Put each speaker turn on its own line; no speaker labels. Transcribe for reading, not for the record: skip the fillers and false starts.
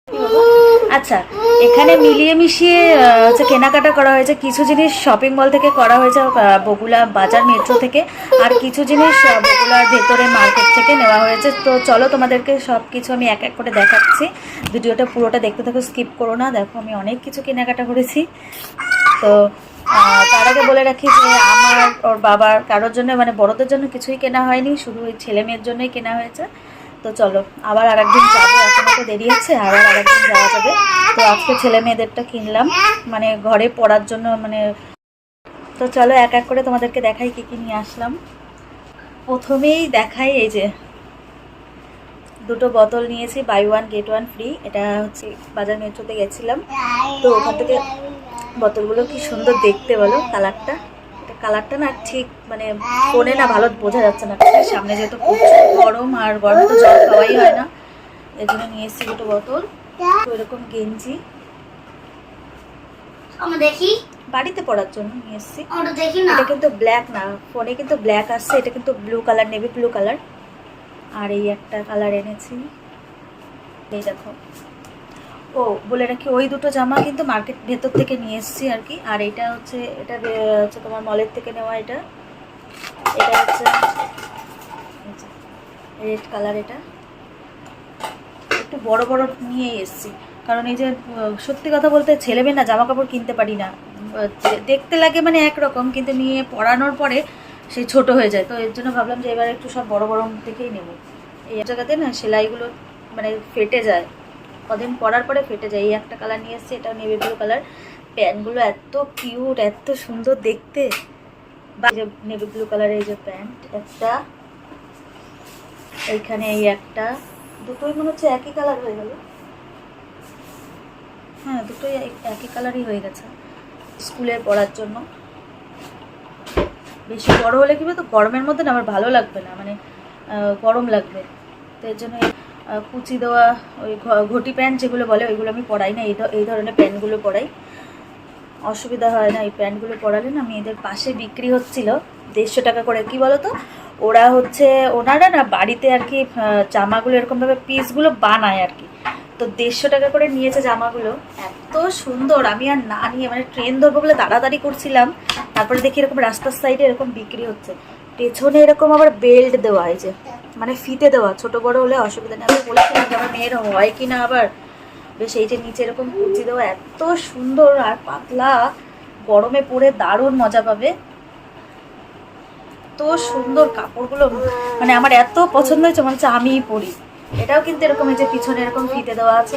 আচ্ছা, এখানে মিলিয়ে মিশিয়ে হচ্ছে কেনাকাটা করা হয়েছে। কিছু জিনিস শপিং মল থেকে করা হয়েছে, বগুলা বাজার মেট্রো থেকে, আর কিছু জিনিস বগুলার ভেতরে মার্কেট থেকে নেওয়া হয়েছে। তো চলো তোমাদেরকে সব কিছু আমি এক এক করে দেখাচ্ছি। ভিডিওটা পুরোটা দেখতে থাকো, স্কিপ করো না। দেখো আমি অনেক কিছু কেনাকাটা করেছি। তো তার আগে বলে রাখি যে আমার ওর বাবার কারোর জন্য মানে বড়দের জন্য কিছুই কেনা হয়নি, শুধু ওই ছেলে মেয়ের জন্যই কেনা হয়েছে। তো চলো আবার আরেকদিন যাবো, এখনো তো দেরি আছে, আবার আরেকদিন যাওয়া যাবে। তো আজকে ছেলে মেয়েদেরটা কিনলাম মানে ঘরে পড়ার জন্য মানে। তো চলো এক এক করে তোমাদেরকে দেখাই কি কি নিয়ে আসলাম। প্রথমেই দেখাই এই যে দুটো বোতল নিয়েছি, buy one get one free. এটা হচ্ছে বাজার মেট্রোতে গেছিলাম, তো ওখান থেকে বোতলগুলো কি সুন্দর দেখতে বলো। কালারটা না ঠিক মানে ফোনে না ভালো বোঝা যাচ্ছে না, সামনে যেহেতু প্রচুর গরম, আর গরমে তো জল খাওয়াই হয় না, এর জন্য নিয়ে এসেছি দুটো বোতল। তো এরকম গেঞ্জি
দেখি
বাড়িতে পরার জন্য নিয়ে এসেছি। এটা কিন্তু ব্ল্যাক না, ফোনে কিন্তু ব্ল্যাক আসছে, এটা কিন্তু blue colour, navy blue colour. আর এই একটা কালার এনেছি, এই দেখো। ও বলে রাখি ওই দুটো জামা কিন্তু মার্কেট ভেতর থেকে নিয়ে এসেছি আর কি। আর এটা হচ্ছে তোমার মলের থেকে নেওয়া। এটা হচ্ছে রেড কালার। এটা একটু বড় বড় নিয়ে এসেছি, কারণ এই যে সত্যি কথা বলতে ছেলে মেয়ে না জামা কাপড় কিনতে পারি না, দেখতে লাগে মানে একরকম, কিন্তু নিয়ে পরানোর পরে সেই ছোট হয়ে যায়। তো এর জন্য ভাবলাম যে এবার একটু সব বড় বড় থেকেই নেব। এই জায়গাতে না সেলাইগুলো মানে ফেটে যায়, কদিন পরার পরে ফেটে যায়। এই একটা কালার নিয়ে এসেছি, এটাও নেভি ব্লু কালার। প্যান্টগুলো এত কিউট, এত সুন্দর দেখতে। বা যে নেভি ব্লু কালারের এই যে প্যান্ট একটা, এইখানে এই একটা, দুটোই মনে হচ্ছে একই কালার হয়ে গেল। হ্যাঁ, দুটোই একই কালারই হয়ে গেছে স্কুলে পড়ার জন্য। বেশি বড় হলে কি তো গরমের মধ্যে না আমার ভালো লাগবে না, মানে গরম লাগবে। তো এর জন্য কুচি দেওয়া ওই ঘটি প্যান্ট যেগুলো বলে ওইগুলো আমি পরাই না, এই ধরনের প্যান্টগুলো পরাই, অসুবিধা হয় না। এই প্যান্টগুলো পরালে না। মেয়েদের পাশে বিক্রি হচ্ছিল 150 টাকা করে। কি বলো তো, ওনারা না বাড়িতে আর কি জামাগুলো এরকমভাবে পিসগুলো বানায় আর কি। তো 150 টাকা করে নিয়েছে জামাগুলো, এত সুন্দর। আমি আর না নিয়ে মানে ট্রেন ধরবো বলে তাড়াতাড়ি করছিলাম, তারপরে দেখি এরকম রাস্তার সাইডে এরকম বিক্রি হচ্ছে। পেছনে এরকম আবার বেল্ট দেওয়া হয়েছে, মানে ফিতে দেওয়া, ছোট বড় হলে অসুবিধা নেই। আমি বলেছিলাম যে আমার মেয়ের হয় কি না আবার। বেশ এই যে নিচে এরকম কুচি দেওয়া, এত সুন্দর আর পাতলা, গরমে পরে দারুণ মজা পাবে। এত সুন্দর কাপড়গুলো, মানে আমার এত পছন্দ হয়েছে, মনে হচ্ছে আমিই পরি। এটাও কিন্তু এরকম এই যে পিছনে এরকম ফিতে দেওয়া আছে।